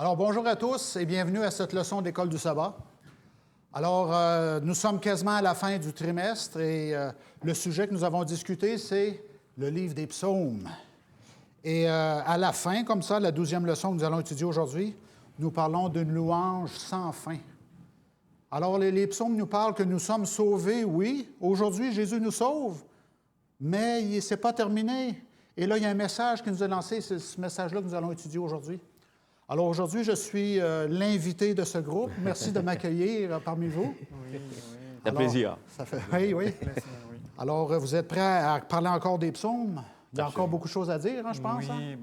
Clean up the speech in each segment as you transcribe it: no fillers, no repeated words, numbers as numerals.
Alors, bonjour à tous et bienvenue à cette leçon d'École du sabbat. Alors, nous sommes quasiment à la fin du trimestre et le sujet que nous avons discuté, c'est le livre des psaumes. Et à la fin, comme ça, la 12e leçon que nous allons étudier aujourd'hui, nous parlons d'une louange sans fin. Alors, les psaumes nous parlent que nous sommes sauvés, oui. Aujourd'hui, Jésus nous sauve, mais ce n'est pas terminé. Et là, il y a un message qui nous est lancé, c'est ce message-là que nous allons étudier aujourd'hui. Alors aujourd'hui, je suis l'invité de ce groupe. Merci de m'accueillir parmi vous. Oui. C'est un plaisir. Ça fait, oui. Alors, vous êtes prêts à parler encore des psaumes? Il y a encore beaucoup de choses à dire, je pense. Oui,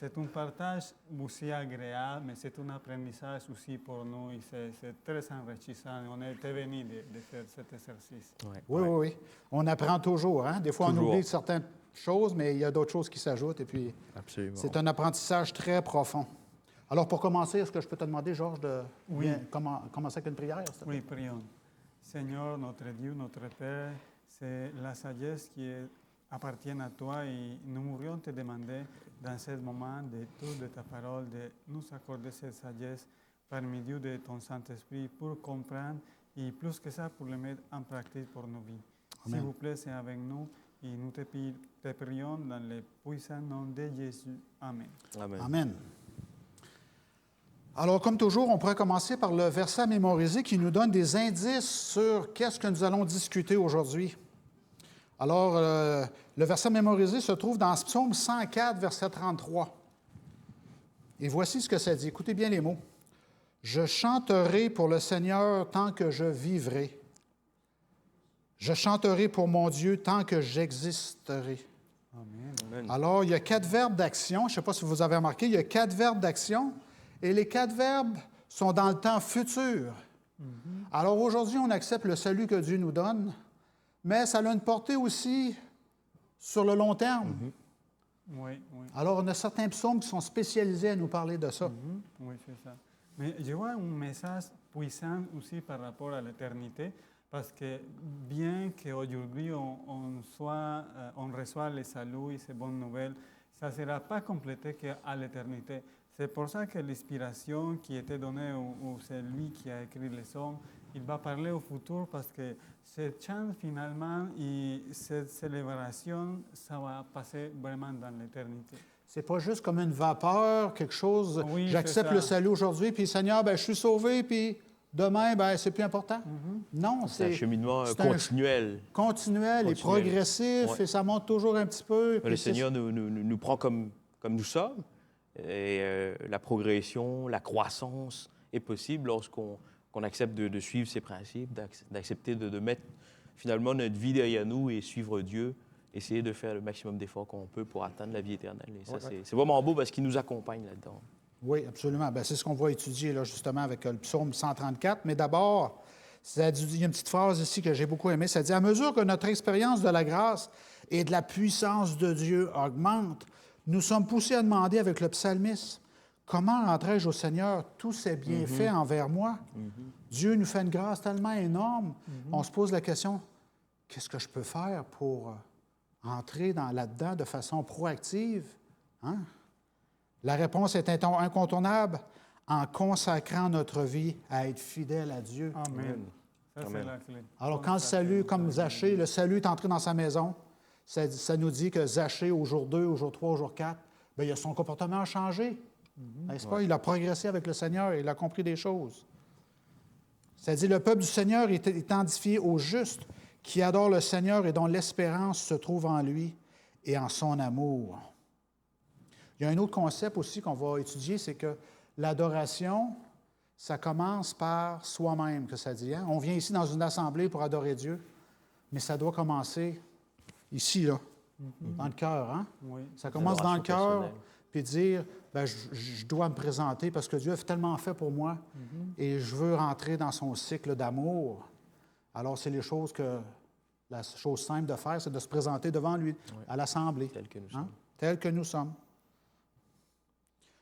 c'est un partage aussi agréable, mais c'est un apprentissage aussi pour nous. C'est très enrichissant. On a été bénis de faire cet exercice. Oui. On apprend toujours. Des fois, on oublie certaines choses, mais il y a d'autres choses qui s'ajoutent. Et puis, c'est un apprentissage très profond. Alors, pour commencer, est-ce que je peux te demander, Georges, de commencer avec une prière? Oui, prions. Seigneur, notre Dieu, notre Père, c'est la sagesse qui appartient à toi et nous voudrions te demander dans ce moment de tout de ta parole, de nous accorder cette sagesse par milieu de ton Saint-Esprit pour comprendre et plus que ça, pour le mettre en pratique pour nos vies. S'il vous plaît, c'est avec nous et nous te prions dans le puissant nom de Jésus. Amen. Amen. Alors, comme toujours, on pourrait commencer par le verset à mémoriser qui nous donne des indices sur qu'est-ce que nous allons discuter aujourd'hui. Alors, le verset mémorisé se trouve dans Psaume 104, verset 33. Et voici ce que ça dit. Écoutez bien les mots. « Je chanterai pour le Seigneur tant que je vivrai. Je chanterai pour mon Dieu tant que j'existerai. » Amen. Alors, il y a 4 verbes d'action. Je ne sais pas si vous avez remarqué, il y a 4 verbes d'action. Et les 4 verbes sont dans le temps futur. Alors aujourd'hui, on accepte le salut que Dieu nous donne, mais ça a une portée aussi sur le long terme. Oui. Alors, on a certains psaumes qui sont spécialisés à nous parler de ça. Oui, c'est ça. Mais je vois un message puissant aussi par rapport à l'éternité, parce que bien qu'aujourd'hui on reçoit le salut et ces bonnes nouvelles, ça ne sera pas complété qu'à l'éternité. C'est pour ça que l'inspiration qui était donnée au celui qui a écrit les psaumes, il va parler au futur parce que cette chant finalement et cette célébration, ça va passer vraiment dans l'éternité. C'est pas juste comme une vapeur, quelque chose, oui, j'accepte le salut aujourd'hui, puis Seigneur, je suis sauvé, puis demain, c'est plus important. Non, c'est un cheminement continuel. Continuel et progressif, et ça monte toujours un petit peu. Le Seigneur nous prend comme nous sommes. Et la progression, la croissance est possible lorsqu'on accepte de suivre ses principes, d'accepter de mettre finalement notre vie derrière nous et suivre Dieu, essayer de faire le maximum d'efforts qu'on peut pour atteindre la vie éternelle. Et ça, c'est vraiment beau parce qu'il nous accompagne là-dedans. Oui, absolument. C'est ce qu'on va étudier là, justement avec le psaume 134. Mais d'abord, il y a une petite phrase ici que j'ai beaucoup aimée. Ça dit « À mesure que notre expérience de la grâce et de la puissance de Dieu augmente, nous sommes poussés à demander avec le psalmiste, « Comment rendrai-je au Seigneur tous ses bienfaits envers moi? » Dieu nous fait une grâce tellement énorme. On se pose la question, qu'est-ce que je peux faire pour entrer là-dedans de façon proactive? La réponse est incontournable en consacrant notre vie à être fidèle à Dieu. Amen. Ça, c'est la clé. Alors, quand le salut, comme Zachée, le salut est entré dans sa maison, ça nous dit que Zachée, au jour 2, au jour 3, au jour 4, son comportement a changé. N'est-ce pas? Il a progressé avec le Seigneur et il a compris des choses. Ça dit, le peuple du Seigneur est identifié au juste, qui adore le Seigneur et dont l'espérance se trouve en lui et en son amour. Il y a un autre concept aussi qu'on va étudier, c'est que l'adoration, ça commence par soi-même, que ça dit. On vient ici dans une assemblée pour adorer Dieu, mais ça doit commencer ici, là, dans le cœur. Oui. Ça commence dans le cœur, puis dire, je dois me présenter parce que Dieu a tellement fait pour moi et je veux rentrer dans son cycle d'amour. Alors, c'est la chose simple de faire, c'est de se présenter devant lui, à l'assemblée. Tel que nous sommes. Tel que nous sommes.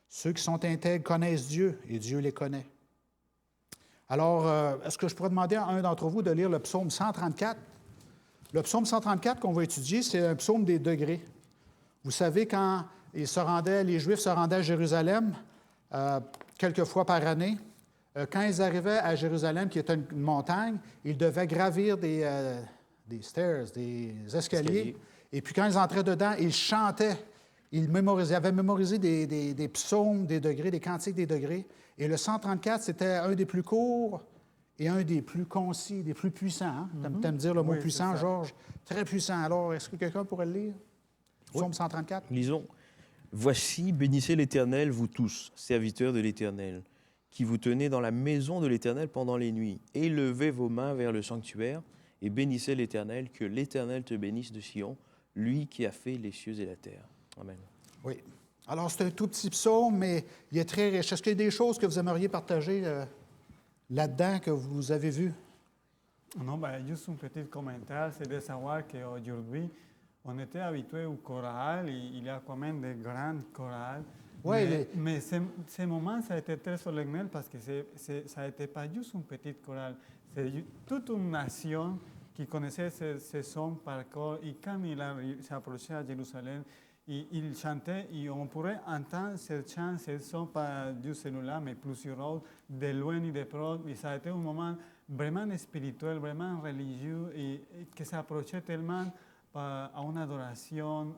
Ceux qui sont intègres connaissent Dieu et Dieu les connaît. Alors, est-ce que je pourrais demander à un d'entre vous de lire le psaume 134? Le psaume 134 qu'on va étudier, c'est un psaume des degrés. Vous savez, quand les Juifs se rendaient à Jérusalem, quelques fois par année. Quand ils arrivaient à Jérusalem, qui était une montagne, ils devaient gravir des stairs, des escaliers. Et puis quand ils entraient dedans, ils chantaient. Ils avaient mémorisé des psaumes des degrés, des cantiques des degrés. Et le 134, c'était un des plus courts et un des plus concis, des plus puissants. Hein? Tu aimes dire le mot Oui, puissant, c'est ça. Georges? Très puissant. Alors, est-ce que quelqu'un pourrait le lire? Psaume 134? Lisons. Voici, bénissez l'Éternel, vous tous, serviteurs de l'Éternel, qui vous tenez dans la maison de l'Éternel pendant les nuits. Élevez vos mains vers le sanctuaire et bénissez l'Éternel, que l'Éternel te bénisse de Sion, lui qui a fait les cieux et la terre. Amen. Oui. Alors, c'est un tout petit psaume, mais il est très riche. Est-ce qu'il y a des choses que vous aimeriez partager là-dedans que vous avez vues? Non, juste un petit commentaire, c'est de savoir qu'aujourd'hui, on était habitué au choral, il y a quand même des grandes chorales. Oui, mais ce moment, ça a été très solennel parce que ça n'était pas juste une petite chorale, c'est toute une nation qui connaissait ces sons par cœur. Et quand il s'approchait à Jérusalem, il chantait et on pourrait entendre ces chants, ces sons, pas du celui-là, mais plusieurs autres, de loin et de proche. Et ça a été un moment vraiment spirituel, vraiment religieux et qui s'approchait tellement à une adoration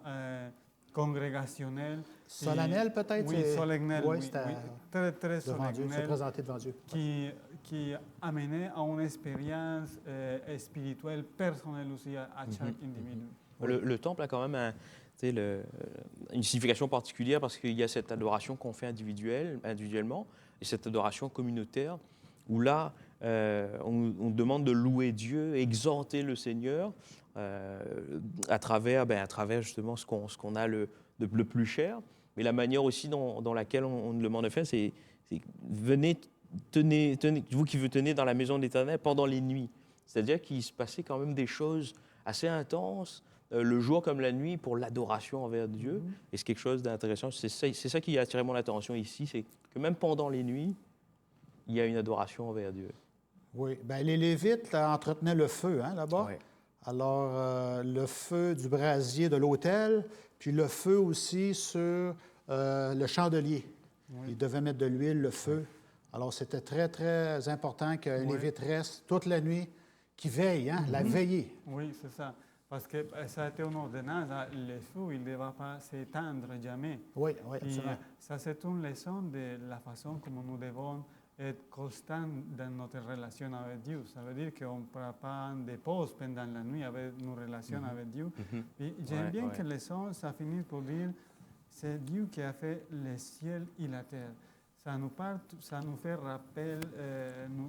congrégationnelle. Solennel, peut-être? Oui, solennel. Oui, Oui, c'était oui, très, très devant Dieu, se solennel. présenter devant Dieu. Qui amenait à une expérience spirituelle personnelle aussi à chaque individu. Le temple a quand même une signification particulière parce qu'il y a cette adoration qu'on fait individuellement et cette adoration communautaire où là, on demande de louer Dieu, exalter le Seigneur à travers justement ce qu'on a le plus cher. Mais la manière aussi dans laquelle on le demande de faire, c'est venez, tenez, vous qui vous tenez dans la maison de l'Éternel pendant les nuits. C'est-à-dire qu'il se passait quand même des choses assez intenses, le jour comme la nuit, pour l'adoration envers Dieu. Et c'est quelque chose d'intéressant. C'est ça qui a attiré mon attention ici, c'est que même pendant les nuits, il y a une adoration envers Dieu. Oui. Bien, les Lévites là, entretenaient le feu là-bas. Oui. Alors, le feu du brasier de l'autel, puis le feu aussi sur le chandelier. Oui. Ils devaient mettre de l'huile, le feu. Alors, c'était très, très important que les Lévites restent toute la nuit, qu'ils veillent, la veillée. Oui, c'est ça. Parce que ça a été une ordonnance, le feu, il ne devait pas s'éteindre jamais. Oui, oui, Et absolument. ça, c'est une leçon de la façon comme nous devons être constants dans notre relation avec Dieu. Ça veut dire qu'on ne prend pas des pauses pendant la nuit avec nos relations avec Dieu. Et j'aime bien que le son, ça finit pour dire c'est Dieu qui a fait le ciel et la terre. Ça nous fait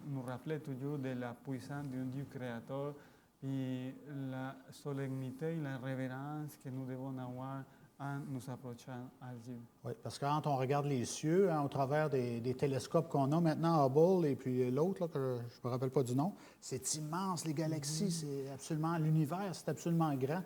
nous rappeler toujours de la puissance d'un Dieu créateur et la solennité et la révérence que nous devons avoir en nous approchant à Dieu. Oui, parce que quand on regarde les cieux, au travers des télescopes qu'on a maintenant, Hubble et puis l'autre, là, que je ne me rappelle pas du nom, c'est immense, les galaxies, c'est absolument, l'univers, c'est absolument grand.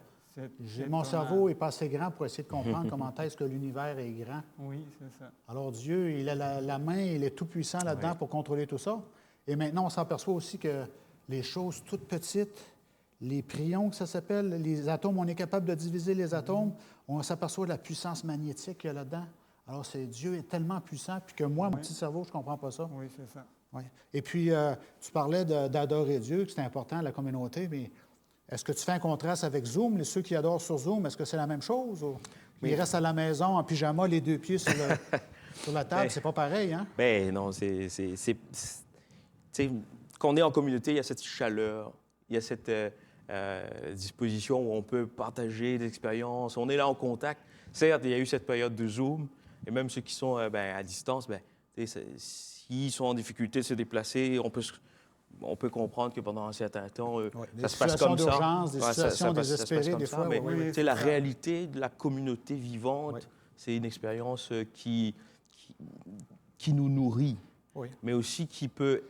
Mon cerveau n'est pas assez grand pour essayer de comprendre comment est-ce que l'univers est grand. Oui, c'est ça. Alors Dieu, il a la main, il est tout puissant là-dedans pour contrôler tout ça. Et maintenant, on s'aperçoit aussi que les choses toutes petites, les prions, que ça s'appelle, les atomes, on est capable de diviser les atomes, on s'aperçoit de la puissance magnétique qu'il y a là-dedans. Alors, Dieu est tellement puissant, puis que moi, mon petit cerveau, je ne comprends pas ça. Oui, c'est ça. Oui. Et puis, tu parlais d'adorer Dieu, que c'est important, la communauté, mais est-ce que tu fais un contraste avec Zoom? Ceux qui adorent sur Zoom, est-ce que c'est la même chose? Ou ils restent à la maison en pyjama, les deux pieds sur la table? C'est pas pareil, hein? Ben non, quand on est en communauté, il y a cette chaleur, il y a cette disposition où on peut partager des expériences, on est là en contact. Certes, il y a eu cette période de Zoom, et même ceux qui sont à distance, s'ils sont en difficulté de se déplacer, on peut comprendre que pendant un certain temps, ça se passe comme ça. Des situations d'urgence, des situations désespérées, des fois. Mais la réalité de la communauté vivante, c'est une expérience qui nous nourrit, mais aussi qui peut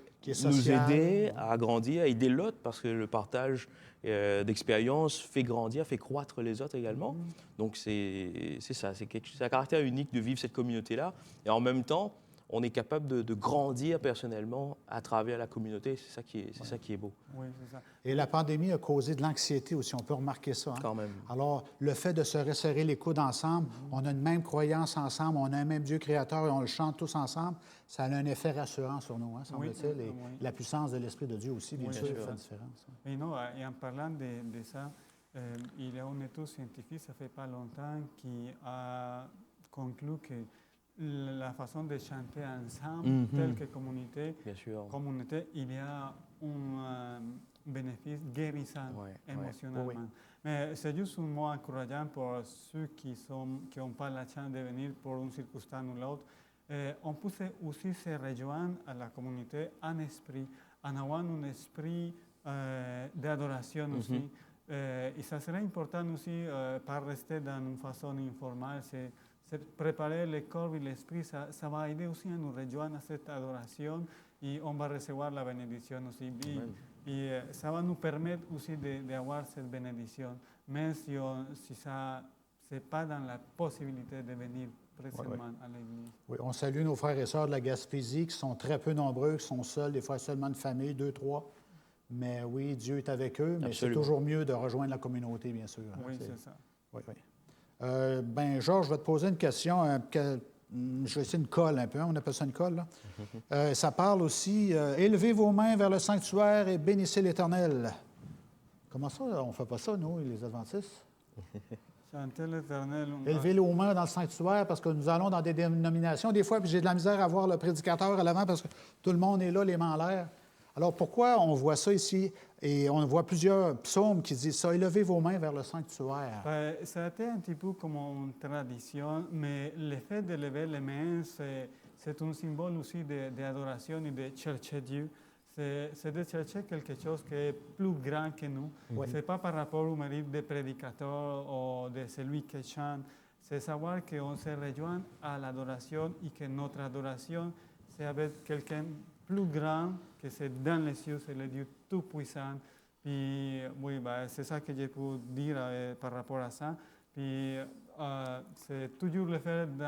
nous aider à grandir, à aider l'autre, parce que le partage d'expériences fait grandir, fait croître les autres également. Donc c'est ça, c'est un caractère unique de vivre cette communauté-là. Et en même temps, on est capable de grandir personnellement à travers la communauté. C'est ça qui est beau. Oui, c'est ça. Et la pandémie a causé de l'anxiété aussi, on peut remarquer ça. Hein? Quand même. Alors, le fait de se resserrer les coudes ensemble, on a une même croyance ensemble, on a un même Dieu créateur et on le chante tous ensemble, ça a un effet rassurant sur nous, hein, semble-t-il. Et la puissance de l'Esprit de Dieu aussi, bien sûr, fait la différence. Et non, et en parlant de ça, il y a une étude scientifique, ça fait pas longtemps, qui a conclu que la façon de chanter ensemble, telle que communauté, il y a un bénéfice guérissant émotionnellement. Mais c'est juste un mot encourageant pour ceux qui n'ont pas la chance de venir pour une circonstance ou l'autre. On peut aussi se rejoindre à la communauté en esprit, en avoir un esprit d'adoration aussi. Et ça serait important aussi, pas rester dans une façon informelle, c'est préparer le corps et l'esprit, ça va aider aussi à nous rejoindre à cette adoration et on va recevoir la bénédiction aussi. Et ça va nous permettre aussi d'avoir cette bénédiction, même si ça n'est pas dans la possibilité de venir précisément à l'Église. Oui, on salue nos frères et sœurs de la Gaspésie qui sont très peu nombreux, qui sont seuls, des fois seulement une famille, 2, 3. Mais oui, Dieu est avec eux, mais c'est toujours mieux de rejoindre la communauté, bien sûr. Oui, c'est ça. Oui. Georges, je vais te poser une question. Je vais essayer une colle un peu, on appelle ça une colle. Là. Ça parle aussi, élevez vos mains vers le sanctuaire et bénissez l'Éternel. Comment ça, on ne fait pas ça, nous, les Adventistes? Chanter l'Éternel. Élevez les mains dans le sanctuaire parce que nous allons dans des dénominations des fois, puis j'ai de la misère à voir le prédicateur à l'avant parce que tout le monde est là, les mains en l'air. Alors, pourquoi on voit ça ici et on voit plusieurs psaumes qui disent ça, élevez vos mains vers le sanctuaire? Ça a été un petit peu comme une tradition, mais le fait de lever les mains, c'est un symbole aussi d'adoration et de chercher Dieu. C'est de chercher quelque chose qui est plus grand que nous. Ce n'est pas par rapport au mérite des prédicateurs ou de celui qui chante. C'est savoir qu'on se rejoint à l'adoration et que notre adoration, c'est avec quelqu'un plus grand que c'est dans les cieux, c'est le Dieu Tout-Puissant. Puis, oui, c'est ça que je peux dire par rapport à ça. Puis, c'est toujours le fait de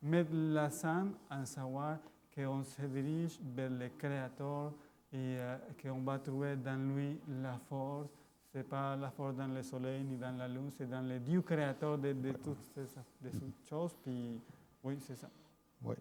mettre l'accent en savoir qu'on se dirige vers le Créateur et qu'on va trouver dans lui la force. Ce n'est pas la force dans le soleil ni dans la lune, c'est dans le Dieu créateur de toutes ces choses. Puis, oui, c'est ça. Oui.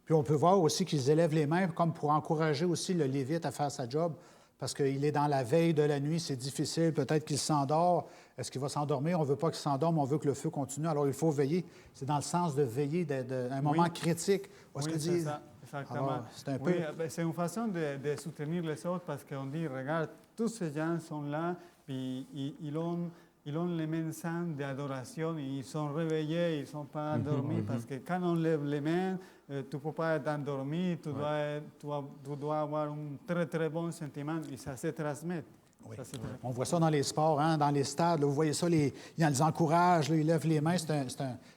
Puis on peut voir aussi qu'ils élèvent les mains comme pour encourager aussi le Lévite à faire sa job, parce qu'il est dans la veille de la nuit, c'est difficile, peut-être qu'il s'endort. Est-ce qu'il va s'endormir? On ne veut pas qu'il s'endorme, on veut que le feu continue. Alors il faut veiller. C'est dans le sens de veiller, d'un moment critique. C'est ça, exactement. Alors, c'est un peu... c'est une façon de soutenir les autres, parce qu'on dit, regarde, tous ces gens sont là, puis ils ont les mains saines d'adoration, ils sont réveillés, ils ne sont pas endormis, parce que quand on lève les mains, tu ne peux pas être endormi, tu dois avoir un très, très bon sentiment, et ça se transmet. Oui. On voit ça dans les sports, hein, dans les stades. Là, vous voyez ça, ils les encouragent, là, ils lèvent les mains.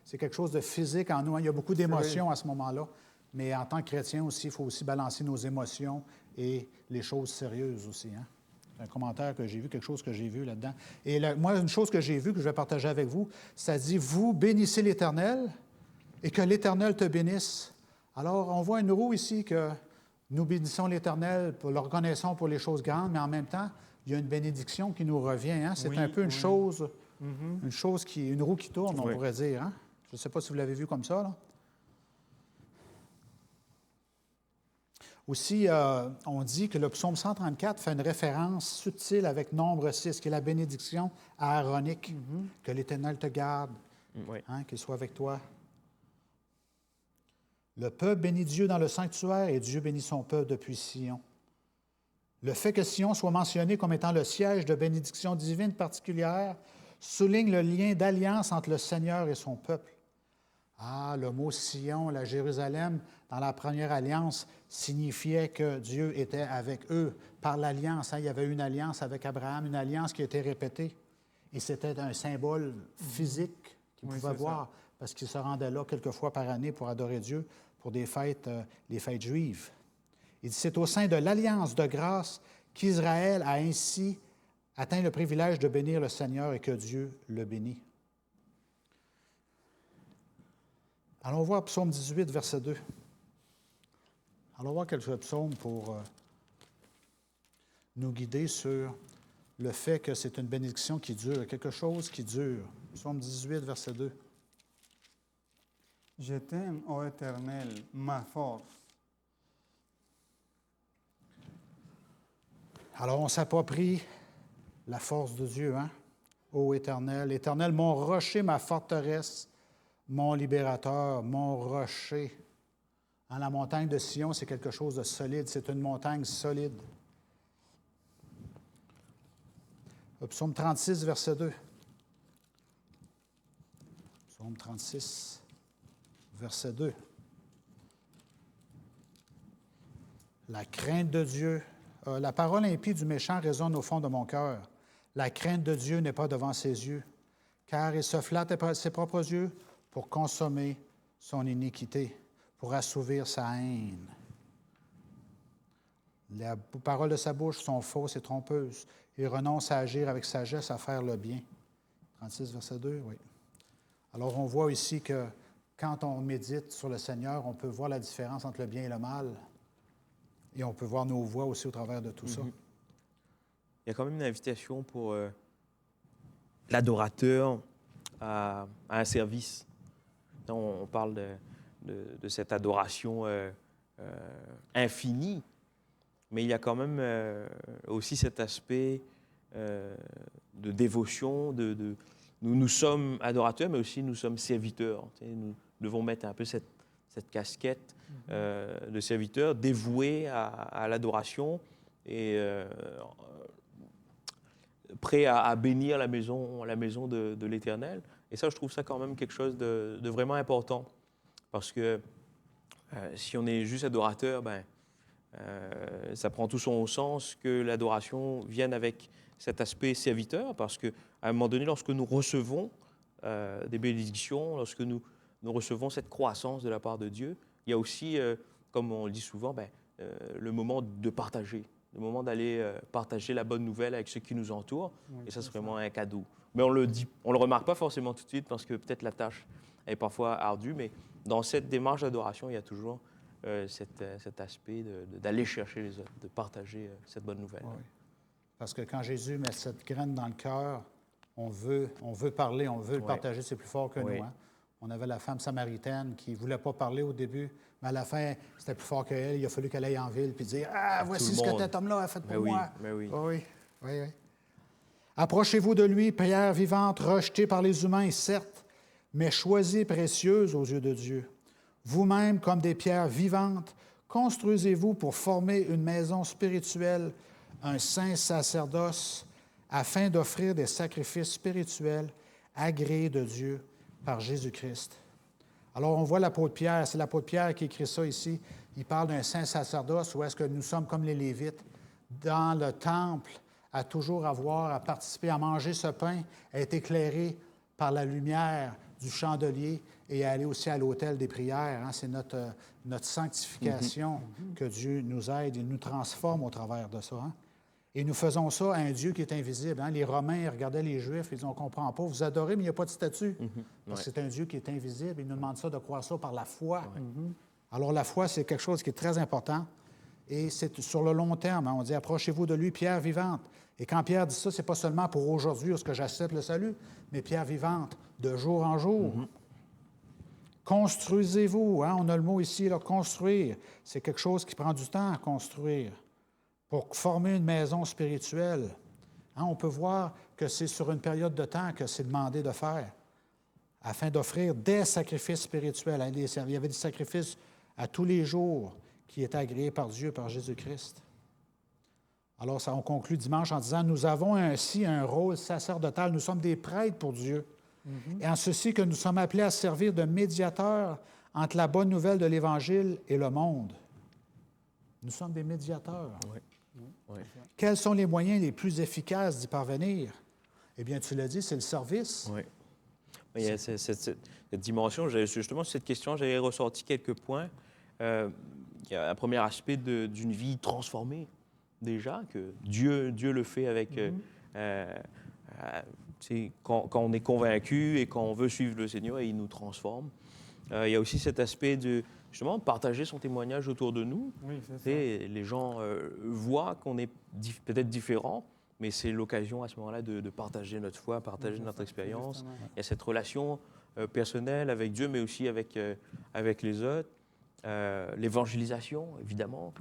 C'est quelque chose de physique en nous. Hein. Il y a beaucoup d'émotions à ce moment-là. Mais en tant que chrétien aussi, il faut aussi balancer nos émotions et les choses sérieuses aussi. Hein. C'est un commentaire que j'ai vu, quelque chose que j'ai vu là-dedans. Et moi, une chose que j'ai vue, que je vais partager avec vous, ça dit « Vous bénissez l'Éternel et que l'Éternel te bénisse ». Alors, on voit une roue ici que nous bénissons l'Éternel, le reconnaissons pour les choses grandes, mais en même temps, il y a une bénédiction qui nous revient. Hein? C'est un peu une chose, une roue qui tourne, on pourrait dire. Hein? Je ne sais pas si vous l'avez vu comme ça. Là. Aussi, on dit que le psaume 134 fait une référence subtile avec nombre 6, qui est la bénédiction aaronique. Que l'Éternel te garde, hein, qu'il soit avec toi. Le peuple bénit Dieu dans le sanctuaire et Dieu bénit son peuple depuis Sion. Le fait que Sion soit mentionné comme étant le siège de bénédiction divine particulière souligne le lien d'alliance entre le Seigneur et son peuple. Ah, le mot Sion, la Jérusalem, dans la première alliance, signifiait que Dieu était avec eux par l'alliance. Hein, il y avait une alliance avec Abraham, une alliance qui a été répétée. Et c'était un symbole physique qu'ils pouvaient voir, parce qu'ils se rendaient là quelques fois par année pour adorer Dieu, pour des fêtes, les fêtes juives. Il dit, c'est au sein de l'alliance de grâce qu'Israël a ainsi atteint le privilège de bénir le Seigneur et que Dieu le bénit. Allons voir Psaume 18, verset 2. Alors, on va voir quelques psaumes pour nous guider sur le fait que c'est une bénédiction qui dure, quelque chose qui dure. Psaume 18, verset 2. Je t'aime, ô Éternel, ma force. Alors, on s'approprie la force de Dieu, hein? Ô Éternel, Éternel, mon rocher, ma forteresse, mon libérateur, mon rocher. Hein, la montagne de Sion, c'est quelque chose de solide, c'est une montagne solide. Psaume 36, verset 2. Psaume 36, verset 2. La crainte de Dieu. La parole impie du méchant résonne au fond de mon cœur. La crainte de Dieu n'est pas devant ses yeux, car il se flatte à ses propres yeux pour consommer son iniquité, pour assouvir sa haine. Les paroles de sa bouche sont fausses et trompeuses. Il renonce à agir avec sagesse, à faire le bien. 36, verset 2, oui. Alors, on voit ici que quand on médite sur le Seigneur, on peut voir la différence entre le bien et le mal. Et on peut voir nos voies aussi au travers de tout ça. Il y a quand même une invitation pour l'adorateur à un service. On parle de cette adoration infinie, mais il y a quand même aussi cet aspect de dévotion. Nous sommes adorateurs, mais aussi nous sommes serviteurs. Nous devons mettre un peu cette casquette de serviteur dévoué à l'adoration et prêt à bénir la maison de l'Éternel. Et ça, je trouve ça quand même quelque chose de vraiment important. Parce que si on est juste adorateur, ça prend tout son sens que l'adoration vienne avec cet aspect serviteur. Parce qu'à un moment donné, lorsque nous recevons des bénédictions, lorsque nous recevons cette croissance de la part de Dieu, il y a aussi, comme on le dit souvent, le moment de partager. Le moment d'aller partager la bonne nouvelle avec ceux qui nous entourent. Oui, et ça, c'est vraiment un cadeau. Mais on le remarque pas forcément tout de suite parce que peut-être la tâche est parfois ardue, mais dans cette démarche d'adoration, il y a toujours cet aspect d'aller chercher les autres, de partager cette bonne nouvelle. Oui. Parce que quand Jésus met cette graine dans le cœur, on veut parler, on veut le partager, c'est plus fort que nous. Hein? On avait la femme samaritaine qui ne voulait pas parler au début, mais à la fin, c'était plus fort qu'elle. Il a fallu qu'elle aille en ville et dire « Ah, voici ce que cet homme-là a fait pour moi. » Oui. Oui. Approchez-vous de lui, pierre vivante, rejetée par les humains, certes, mais choisie et précieuse aux yeux de Dieu. Vous-même, comme des pierres vivantes, construisez-vous pour former une maison spirituelle, un saint sacerdoce, afin d'offrir des sacrifices spirituels agréés de Dieu par Jésus-Christ. Alors, on voit l'apôtre Pierre, c'est l'apôtre Pierre qui écrit ça ici. Il parle d'un saint sacerdoce où est-ce que nous sommes comme les Lévites, dans le temple, à toujours avoir, à participer, à manger ce pain, à être éclairé par la lumière du chandelier et à aller aussi à l'autel des prières. Hein? C'est notre sanctification que Dieu nous aide et nous transforme au travers de ça. Hein? Et nous faisons ça à un Dieu qui est invisible. Hein? Les Romains ils regardaient les Juifs, ils disaient, on ne comprend pas, vous adorez, mais il n'y a pas de statue. Parce que c'est un Dieu qui est invisible. Il nous demande ça de croire ça par la foi. Alors la foi, c'est quelque chose qui est très important. Et c'est sur le long terme. Hein? On dit, approchez-vous de lui, pierre vivante. Et quand Pierre dit ça, ce n'est pas seulement pour aujourd'hui, où ce que j'accepte le salut, mais pierre vivante, de jour en jour. Construisez-vous. Hein? On a le mot ici, là, construire. C'est quelque chose qui prend du temps à construire. Pour former une maison spirituelle. Hein, on peut voir que c'est sur une période de temps que c'est demandé de faire, afin d'offrir des sacrifices spirituels. Hein, il y avait des sacrifices à tous les jours qui étaient agréés par Dieu, par Jésus-Christ. Alors, ça, on conclut dimanche en disant, nous avons ainsi un rôle sacerdotal. Nous sommes des prêtres pour Dieu. Et en ceci que nous sommes appelés à servir de médiateurs entre la bonne nouvelle de l'Évangile et le monde. Nous sommes des médiateurs. Oui. Quels sont les moyens les plus efficaces d'y parvenir? Eh bien, tu l'as dit, c'est le service. Oui. Il y a cette dimension, justement, sur cette question, j'avais ressorti quelques points. Il y a un premier aspect d'une vie transformée, déjà, que Dieu le fait avec... quand on est convaincu et quand on veut suivre le Seigneur, il nous transforme. Il y a aussi cet aspect de, justement, partager son témoignage autour de nous. Oui, c'est ça. Et les gens voient qu'on est peut-être différent, mais c'est l'occasion à ce moment-là de partager notre foi, partager Oui, c'est notre ça, expérience. justement. Il y a cette relation personnelle avec Dieu, mais aussi avec les autres. L'évangélisation, évidemment.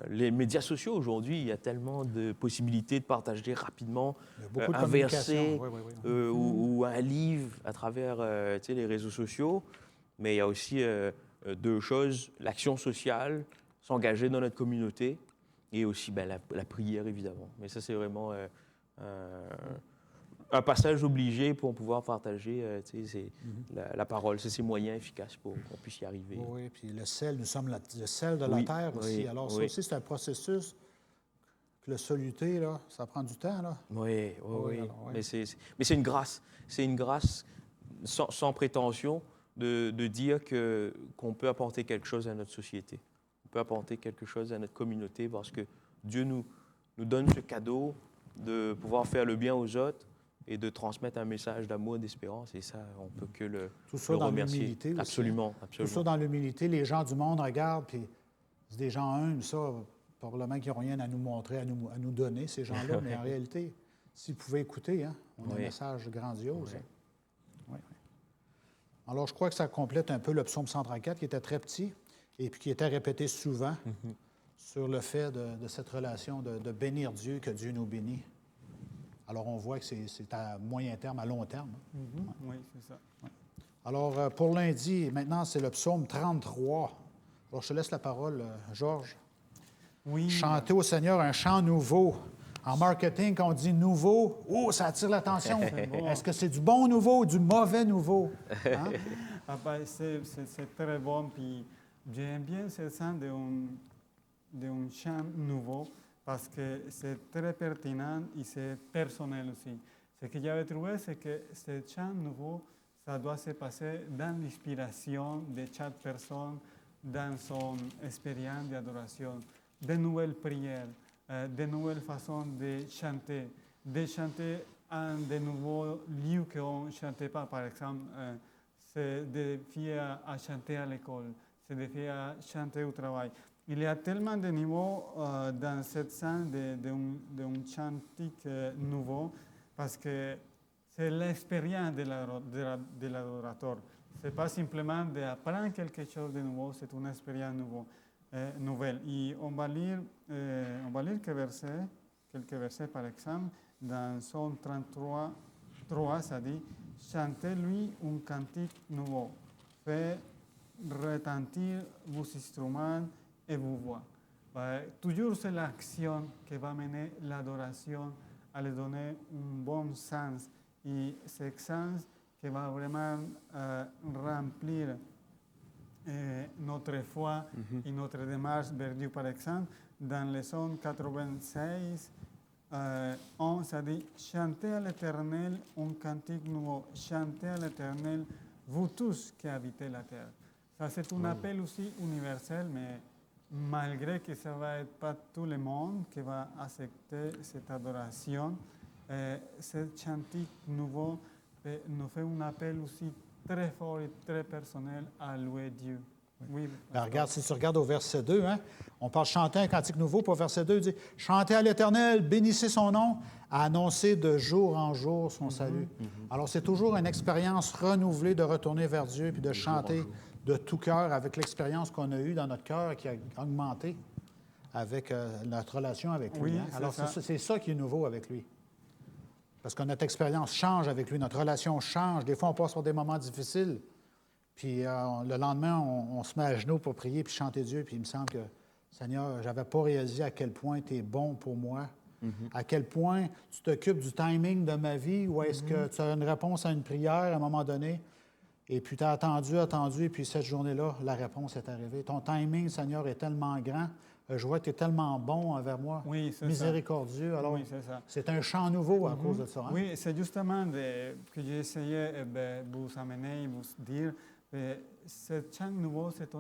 Les médias sociaux, aujourd'hui, il y a tellement de possibilités de partager rapidement Il y a beaucoup de un communication. verset Oui, oui, oui. ou un livre à travers les réseaux sociaux. Mais il y a aussi deux choses, l'action sociale, s'engager dans notre communauté, et aussi la prière, évidemment. Mais ça, c'est vraiment un passage obligé pour pouvoir partager la parole. C'est ces moyens efficaces pour qu'on puisse y arriver. Oui, puis le sel, nous sommes le sel de la Oui, terre aussi. oui, Alors, ça oui. aussi, c'est un processus que le soluté, là, ça prend du temps, là. Oui, oui, Oui, oui. alors, oui. Mais c'est une grâce. C'est une grâce sans prétention de dire qu'on peut apporter quelque chose à notre société. On peut apporter quelque chose à notre communauté parce que Dieu nous donne ce cadeau de pouvoir faire le bien aux autres et de transmettre un message d'amour et d'espérance. Et ça, on ne peut que Tout ça le dans remercier. l'humilité aussi. Absolument, Tout absolument. ça dans l'humilité. Les gens du monde regardent, puis c'est des gens humbles, ça, probablement qu'ils n'ont rien à nous montrer, à nous donner, ces gens-là. Mais en réalité, s'ils pouvaient écouter, hein, on a un message grandiose. Oui. Hein. Oui, oui. Alors, je crois que ça complète un peu le psaume 134, qui était très petit et puis qui était répété souvent sur le fait de cette relation de bénir Dieu, que Dieu nous bénit. Alors, on voit que c'est à moyen terme, à long terme. Oui, c'est ça. Alors, pour lundi, maintenant, c'est le psaume 33. Alors, je te laisse la parole, Georges. Oui. Chanter au Seigneur un chant nouveau. En marketing, quand on dit nouveau, ça attire l'attention. bon. Est-ce que c'est du bon nouveau ou du mauvais nouveau? Hein? Ah ben, c'est très bon. Puis j'aime bien ce sens d'un chant nouveau parce que c'est très pertinent et c'est personnel aussi. Ce que j'avais trouvé, c'est que ce chant nouveau, ça doit se passer dans l'inspiration de chaque personne, dans son expérience d'adoration, de nouvelles prières, de nouvelles façons de chanter en de nouveaux lieux qu'on ne chantait pas. Par exemple, c'est des filles à chanter à l'école, c'est des filles à chanter au travail. Il y a tellement de niveaux dans cette scène d'un chantique nouveau parce que c'est l'expérience de l'adorateur. Ce n'est pas simplement d'apprendre quelque chose de nouveau, c'est une expérience nouvelle. Et on va lire quelques versets, par exemple, dans Psaume 33, 3, ça dit « Chantez-lui un cantique nouveau, faites retentir vos instruments et vos voix. » Toujours c'est l'action qui va mener l'adoration à lui donner un bon sens. Et ce sens qui va vraiment remplir notre foi et notre démarche vers Dieu. Par exemple, dans le Psaume 96, 11, ça dit « Chantez à l'Éternel un cantique nouveau, chantez à l'Éternel, vous tous qui habitez la terre. » Ça, c'est un appel aussi universel, mais malgré que ça ne va être pas tout le monde qui va accepter cette adoration, ce cantique nouveau nous fait un appel aussi très fort et très personnel à louer Dieu. Oui. Ben, regarde, si tu regardes au verset 2, hein, on parle chanter un cantique nouveau, puis au verset 2, il dit « Chantez à l'Éternel, bénissez son nom, à annoncer de jour en jour son salut. Alors, c'est toujours une expérience renouvelée de retourner vers Dieu, puis de chanter de tout cœur avec l'expérience qu'on a eue dans notre cœur qui a augmenté avec notre relation avec lui. Oui, hein. Alors, ça. c'est ça qui est nouveau avec lui. Parce que notre expérience change avec lui, notre relation change. Des fois, on passe par des moments difficiles. Puis le lendemain, on se met à genoux pour prier puis chanter Dieu. Puis il me semble que, Seigneur, je n'avais pas réalisé à quel point tu es bon pour moi, à quel point tu t'occupes du timing de ma vie, ou est-ce que tu as une réponse à une prière à un moment donné, et puis tu as attendu, et puis cette journée-là, la réponse est arrivée. Ton timing, Seigneur, est tellement grand. Je vois que tu es tellement bon envers moi, Oui, c'est miséricordieux. Alors, oui, c'est ça. c'est un chant nouveau à cause de ça. Hein? Oui, c'est justement que j'ai essayé de vous amener et vous dire. Ce chant nouveau, c'est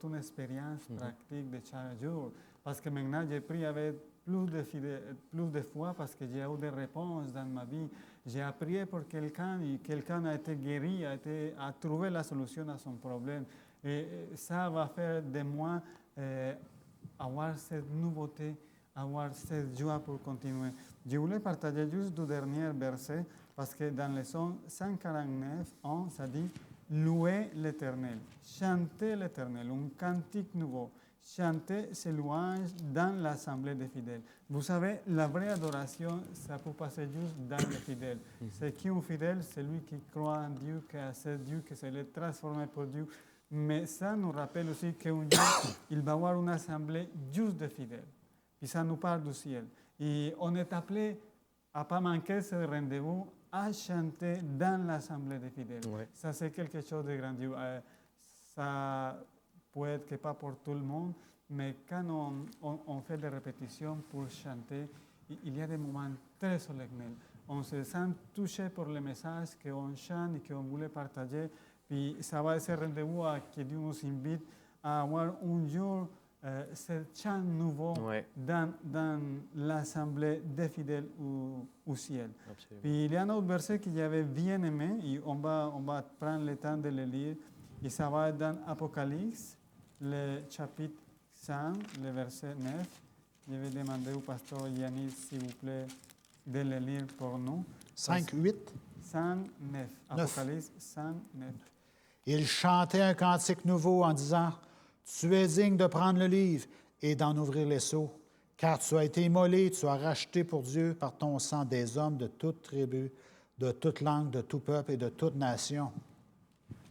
une expérience pratique de chaque jour. Parce que maintenant, j'ai pris avec plus de foi parce que j'ai eu des réponses dans ma vie. J'ai prié pour quelqu'un et quelqu'un a été guéri, a trouvé la solution à son problème. Et ça va faire de moi avoir cette nouveauté, avoir cette joie pour continuer. Je voulais partager juste deux derniers versets parce que dans le psaume 149, ça dit « Louez l'Éternel, chantez l'Éternel, un cantique nouveau, chantez ses louanges dans l'assemblée des fidèles. » Vous savez, la vraie adoration, ça peut passer juste dans les fidèles. C'est qui un fidèle? C'est lui qui croit en Dieu, qui accepte Dieu, qui se l'est transformé pour Dieu. Mais ça nous rappelle aussi qu'un jour, il va y avoir une assemblée juste de fidèles. Puis ça nous parle du ciel. Et on est appelé à ne pas manquer ce rendez-vous, à chanter dans l'assemblée des fidèles. Ouais. Ça, c'est quelque chose de grandiose. Ça peut être que pas pour tout le monde, mais quand on fait des répétitions pour chanter, il y a des moments très solennels. On se sent touché par le message qu'on chante et qu'on voulait partager. Puis ça va être ce rendez-vous que Dieu nous invite à avoir un jour ce chant nouveau dans l'assemblée des fidèles au ciel. Absolument. Puis il y a un autre verset que j'avais bien aimé, et on va prendre le temps de le lire, et ça va être dans Apocalypse, le chapitre 5, le verset 9. Je vais demander au pasteur Yanis, s'il vous plaît, de le lire pour nous. 5, 8. 5, 9. Apocalypse 5, 9. Il chantait un cantique nouveau en disant, « Tu es digne de prendre le livre et d'en ouvrir les sceaux, car tu as été immolé, tu as racheté pour Dieu par ton sang des hommes de toute tribu, de toute langue, de tout peuple et de toute nation. »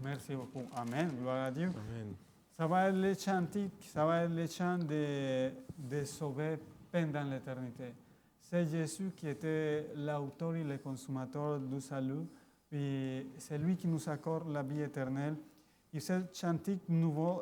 Merci beaucoup. Amen. Gloire à Dieu. Amen. Ça va être le chantique, ça va être le chant de sauver pendant l'éternité. C'est Jésus qui était l'auteur et le consommateur du salut. Et c'est lui qui nous accorde la vie éternelle. Et ce chantique nouveau,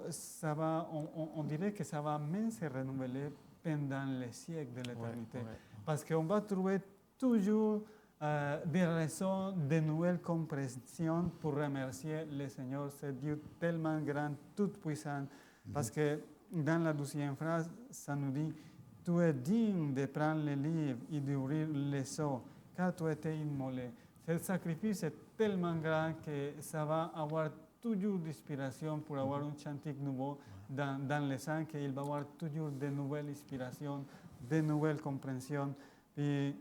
on dirait que ça va même se renouveler pendant les siècles de l'éternité. Parce qu'on va trouver toujours des raisons, de nouvelles compréhensions pour remercier le Seigneur. C'est Dieu tellement grand, tout puissant. Parce que dans la 12e phrase, ça nous dit « Tu es digne de prendre le livre et d'ouvrir les sceaux, car tu as été immolé. » Ce sacrifice est tellement grand que ça va avoir toujours d'inspiration pour avoir un chantique nouveau dans le sang, qu'il va avoir toujours de nouvelles inspirations, de nouvelles compréhensions. Et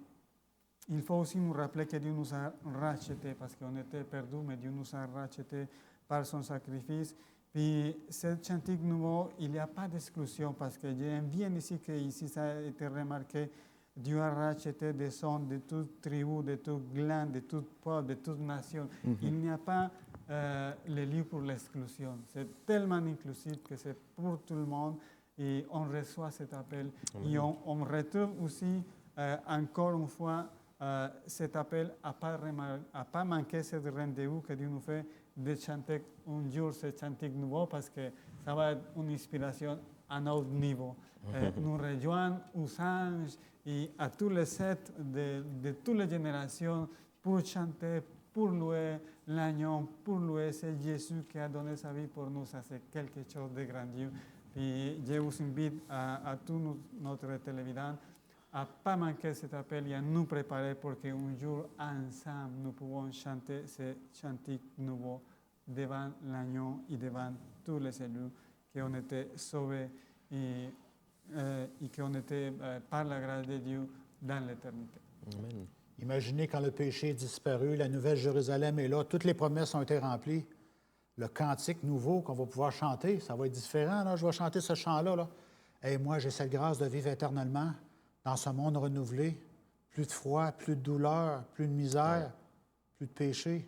il faut aussi nous rappeler que Dieu nous a rachetés parce qu'on était perdus, mais Dieu nous a rachetés par son sacrifice. Puis ce chantique nouveau, il n'y a pas d'exclusion parce que j'aime bien ici que ici ça a été remarqué. Dieu a racheté des sons de toute tribu, de toute langue, de tout peuple, de toute nation. Il n'y a pas le lieu pour l'exclusion. C'est tellement inclusif que c'est pour tout le monde et on reçoit cet appel. Et on retrouve aussi encore une fois cet appel à ne pas manquer ce rendez-vous que Dieu nous fait de chanter un jour ce chantique nouveau parce que ça va être une inspiration à un autre niveau. Nous rejoignons aux anges et à tous les sept de toutes les générations pour chanter, pour louer l'agneau, pour louer ce Jésus qui a donné sa vie pour nous. Ça, c'est quelque chose de grandiose. Et je vous invite à tous notre télévidents à ne pas manquer cet appel et à nous préparer pour qu'un jour, ensemble, nous pouvons chanter ce chantique nouveau devant l'agneau et devant tous les élus qui ont été sauvés et qui ont été, par la grâce de Dieu, dans l'éternité. Amen. Imaginez quand le péché est disparu, la nouvelle Jérusalem est là, toutes les promesses ont été remplies. Le cantique nouveau qu'on va pouvoir chanter, ça va être différent. Là. Je vais chanter ce chant-là. Là. Et moi, j'ai cette grâce de vivre éternellement dans ce monde renouvelé. Plus de froid, plus de douleur, plus de misère, plus de péché.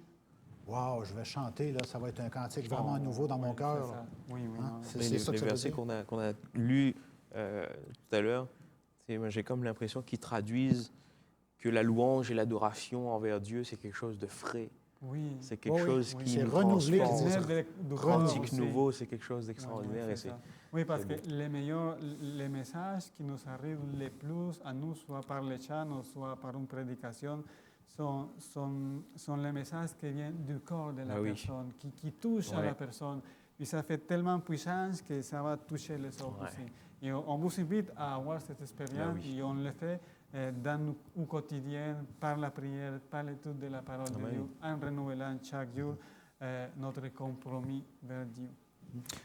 Wow, je vais chanter, là, ça va être un cantique vraiment nouveau dans mon cœur. Oui, oui. Hein? Les ça que ça veut versets dire. qu'on a lus tout à l'heure, moi, j'ai comme l'impression qu'ils traduisent que la louange et l'adoration envers Dieu, c'est quelque chose de frais. Oui. C'est quelque chose qui c'est nous renouvelé, transforme. Du Cantique nouveau, c'est quelque chose d'extraordinaire. Oui, et c'est oui, parce c'est que les messages qui nous arrivent le plus à nous, soit par les chants, soit par une prédication, sont les messages qui viennent du corps de la personne, qui touchent à la personne. Et ça fait tellement puissance que ça va toucher les autres aussi. Et on vous invite à avoir cette expérience oui. et on le fait dans nos quotidien, par la prière, par l'étude de la parole Amen. de Dieu, en renouvelant chaque jour notre compromis vers Dieu.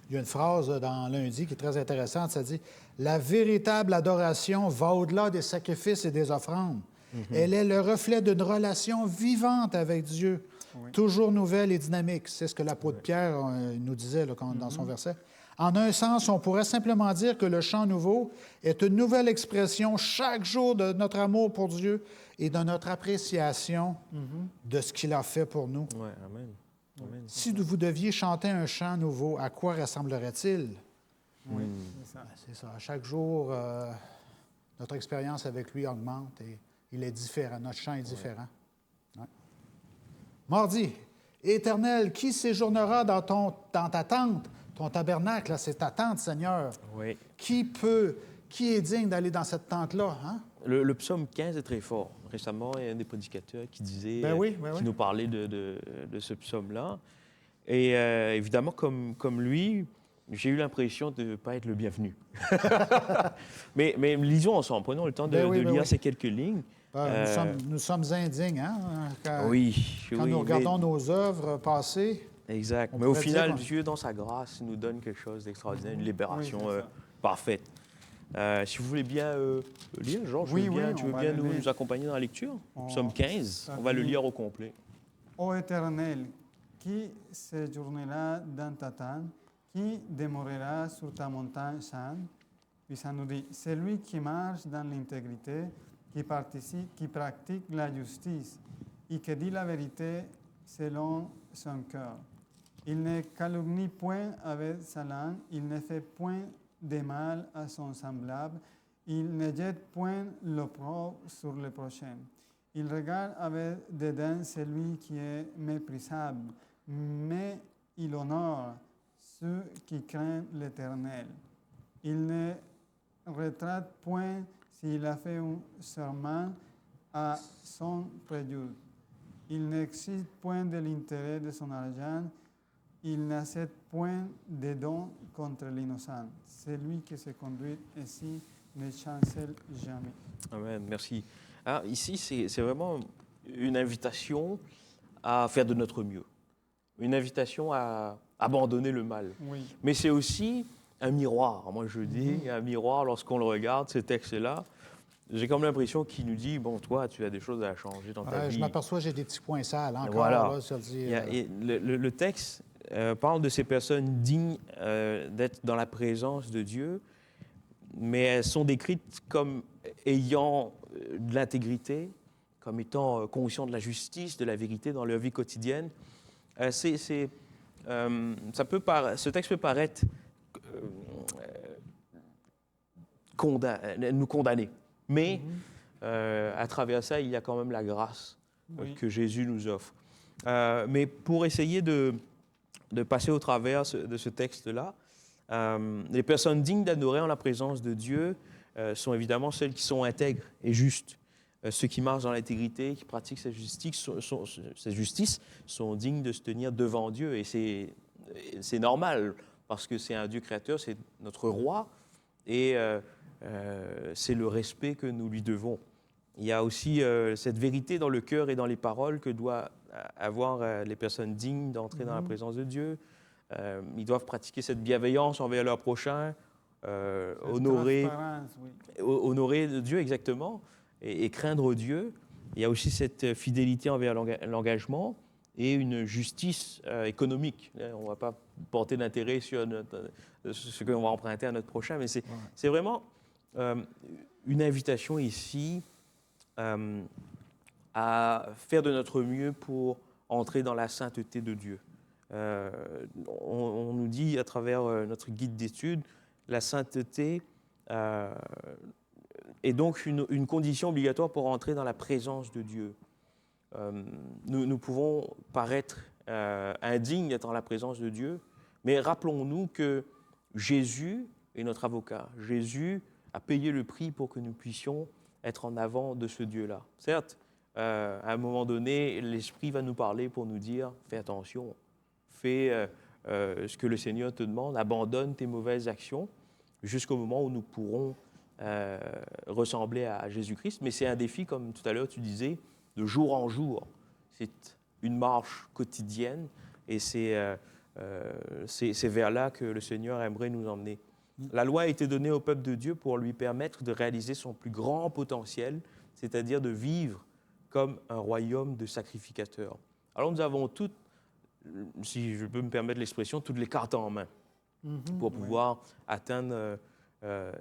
Il y a une phrase dans Lundi qui est très intéressante, ça dit « La véritable adoration va au-delà des sacrifices et des offrandes. Elle est le reflet d'une relation vivante avec Dieu, Oui. toujours nouvelle et dynamique. » C'est ce que l'apôtre Pierre nous disait là, dans son verset. En un sens, on pourrait simplement dire que le chant nouveau est une nouvelle expression chaque jour de notre amour pour Dieu et de notre appréciation de ce qu'il a fait pour nous. Ouais, amen. Amen. Si vous deviez chanter un chant nouveau, à quoi ressemblerait-il? Oui, c'est ça. Ben, c'est ça. À chaque jour, notre expérience avec lui augmente et il est différent. Notre chant est différent. Ouais. Mardi, Éternel, qui séjournera dans ta tente, ton tabernacle, là, c'est ta tente, Seigneur. Oui. Qui est digne d'aller dans cette tente-là? Hein? Le psaume 15 est très fort. Récemment, il y a un des prédicateurs qui disait, Ben oui, qui nous parlait de ce psaume-là. Et évidemment, comme lui, j'ai eu l'impression de ne pas être le bienvenu. mais lisons ensemble, prenons le temps de lire ces quelques lignes. Nous sommes indignes, hein? Quand nous regardons nos œuvres passées. Exact. Mais au final, Dieu, dans sa grâce, nous donne quelque chose d'extraordinaire, une libération parfaite. Si vous voulez bien lire, Georges, tu veux bien nous accompagner dans la lecture? Psaume 15, on va le lire au complet. Ô Éternel, qui séjournera dans ta tente, qui demeurera sur ta montagne sainte? Puis ça nous dit, celui qui marche dans l'intégrité, qui pratique la justice et qui dit la vérité selon son cœur. Il ne calomnie point avec sa langue, il ne fait point de mal à son semblable, il ne jette point l'opprobre sur le prochain. Il regarde avec dédain celui qui est méprisable, mais il honore ceux qui craignent l'Éternel. Il ne retraite point s'il a fait un serment à son préjudice. Il n'excite point de l'intérêt de son argent, il n'accepte point de dons contre l'innocent. Celui qui se conduit ainsi ne chancelle jamais. Amen, merci. Alors, ici, c'est vraiment une invitation à faire de notre mieux. Une invitation à abandonner le mal. Oui. Mais c'est aussi un miroir. Moi, je dis un miroir lorsqu'on le regarde, ce texte-là. J'ai comme l'impression qu'il nous dit, bon, toi, tu as des choses à changer dans ta vie. Je m'aperçois que j'ai des petits points sales encore. Voilà. Là, ça dit, le texte parle de ces personnes dignes d'être dans la présence de Dieu, mais elles sont décrites comme ayant de l'intégrité, comme étant conscients de la justice, de la vérité dans leur vie quotidienne. Ce texte peut paraître nous condamner, mais à travers ça, il y a quand même la grâce que Jésus nous offre. Mais pour essayer de passer au travers de ce texte-là, les personnes dignes d'adorer en la présence de Dieu sont évidemment celles qui sont intègres et justes. Ceux qui marchent dans l'intégrité, qui pratiquent cette justice, sont dignes de se tenir devant Dieu. Et c'est normal, parce que c'est un Dieu créateur, c'est notre roi, et c'est le respect que nous lui devons. Il y a aussi cette vérité dans le cœur et dans les paroles que doivent avoir les personnes dignes d'entrer dans la présence de Dieu. Ils doivent pratiquer cette bienveillance envers leur prochain, honorer Dieu exactement, et craindre Dieu. Il y a aussi cette fidélité envers l'engagement et une justice économique. On ne va pas porter d'intérêt sur ce qu'on va emprunter à notre prochain, mais c'est vraiment une invitation ici à faire de notre mieux pour entrer dans la sainteté de Dieu. On nous dit à travers notre guide d'études, la sainteté est donc une condition obligatoire pour entrer dans la présence de Dieu. Nous pouvons paraître indignes d'être dans la présence de Dieu, mais rappelons-nous que Jésus est notre avocat. Jésus a payé le prix pour que nous puissions être en avant de ce Dieu-là. Certes, à un moment donné, l'Esprit va nous parler pour nous dire « Fais attention, fais ce que le Seigneur te demande, abandonne tes mauvaises actions ». jusqu'au moment où nous pourrons ressembler à Jésus-Christ. Mais c'est un défi, comme tout à l'heure tu disais, de jour en jour. C'est une marche quotidienne et c'est vers là que le Seigneur aimerait nous emmener. La loi a été donnée au peuple de Dieu pour lui permettre de réaliser son plus grand potentiel, c'est-à-dire de vivre comme un royaume de sacrificateurs. Alors nous avons toutes, si je peux me permettre l'expression, toutes les cartes en main pour pouvoir atteindre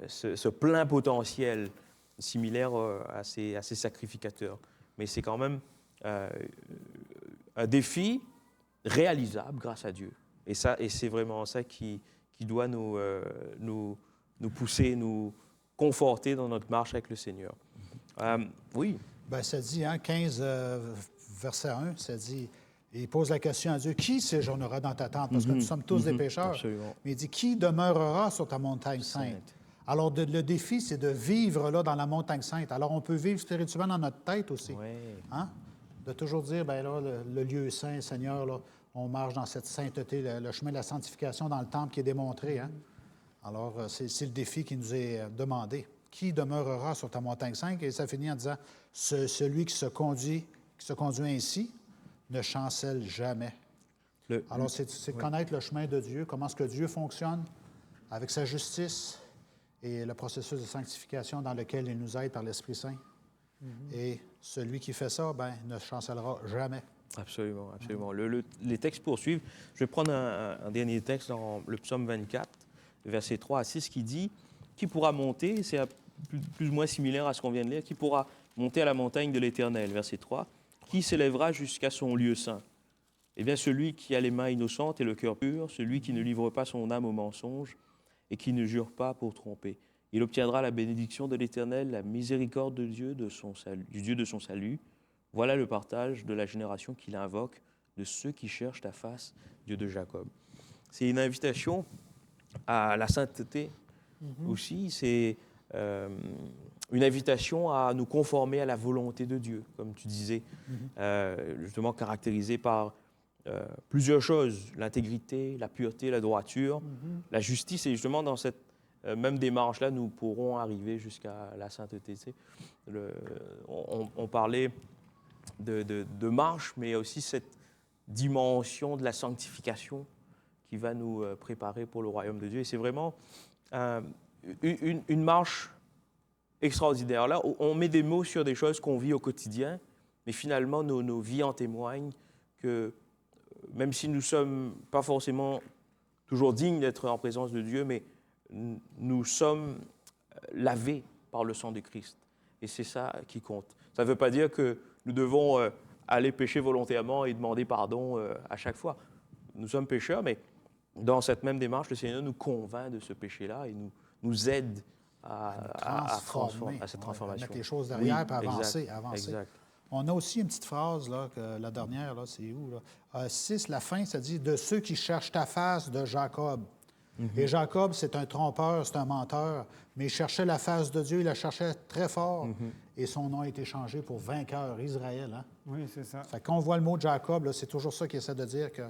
ce plein potentiel similaire à ces sacrificateurs. Mais c'est quand même un défi réalisable grâce à Dieu. Et c'est vraiment ça qui doit nous pousser, nous conforter dans notre marche avec le Seigneur. Oui. Bien, ça dit, 15, verset 1, ça dit, il pose la question à Dieu, qui séjournera dans ta tente? Parce que nous sommes tous des pécheurs. Absolument. Mais il dit, qui demeurera sur ta montagne sainte? Alors, le défi, c'est de vivre là dans la montagne sainte. Alors, on peut vivre spirituellement dans notre tête aussi. Oui. Hein? De toujours dire, bien là, le lieu saint, Seigneur, là, on marche dans cette sainteté, le chemin de la sanctification dans le temple qui est démontré. Hein? Alors, c'est le défi qui nous est demandé. Qui demeurera sur ta montagne sainte? Et ça finit en disant, celui qui se conduit ainsi ne chancelle jamais. Alors, c'est connaître le chemin de Dieu, comment est-ce que Dieu fonctionne avec sa justice et le processus de sanctification dans lequel il nous aide par l'Esprit Saint. Et celui qui fait ça, bien, ne chancellera jamais. Absolument, absolument. Les textes poursuivent. Je vais prendre un dernier texte dans le psaume 24, versets 3 à 6, qui dit « Qui pourra monter ?» C'est plus ou moins similaire à ce qu'on vient de lire. « Qui pourra monter à la montagne de l'Éternel ?» Verset 3. « Qui s'élèvera jusqu'à son lieu saint ?» Eh bien, celui qui a les mains innocentes et le cœur pur, celui qui ne livre pas son âme au mensonge et qui ne jure pas pour tromper. Il obtiendra la bénédiction de l'Éternel, la miséricorde de Dieu, du Dieu de son salut. Voilà le partage de la génération qu'il invoque, de ceux qui cherchent ta face, Dieu de Jacob. C'est une invitation à la sainteté aussi. C'est une invitation à nous conformer à la volonté de Dieu, comme tu disais, justement caractérisée par plusieurs choses, l'intégrité, la pureté, la droiture, la justice. Et justement, dans cette même démarche-là, nous pourrons arriver jusqu'à la sainteté. Tu sais, on parlait de marche, mais il y a aussi cette dimension de la sanctification qui va nous préparer pour le royaume de Dieu. Et c'est vraiment une marche extraordinaire. Là, on met des mots sur des choses qu'on vit au quotidien, mais finalement, nos vies en témoignent que même si nous ne sommes pas forcément toujours dignes d'être en présence de Dieu, mais nous sommes lavés par le sang de Christ. Et c'est ça qui compte. Ça ne veut pas dire que nous devons aller pécher volontairement et demander pardon à chaque fois. Nous sommes pécheurs, mais dans cette même démarche, le Seigneur nous convainc de ce péché-là et nous aide à cette transformation. Mettre les choses derrière et avancer. Exact. On a aussi une petite phrase, là, que la dernière, là, c'est où? 6, la fin, ça dit « De ceux qui cherchent ta face de Jacob ». Et Jacob, c'est un trompeur, c'est un menteur, mais il cherchait la face de Dieu, il la cherchait très fort, et son nom a été changé pour vainqueur, Israël. Hein? Oui, c'est ça. Fait qu'on voit le mot de Jacob, là, c'est toujours ça qu'il essaie de dire, que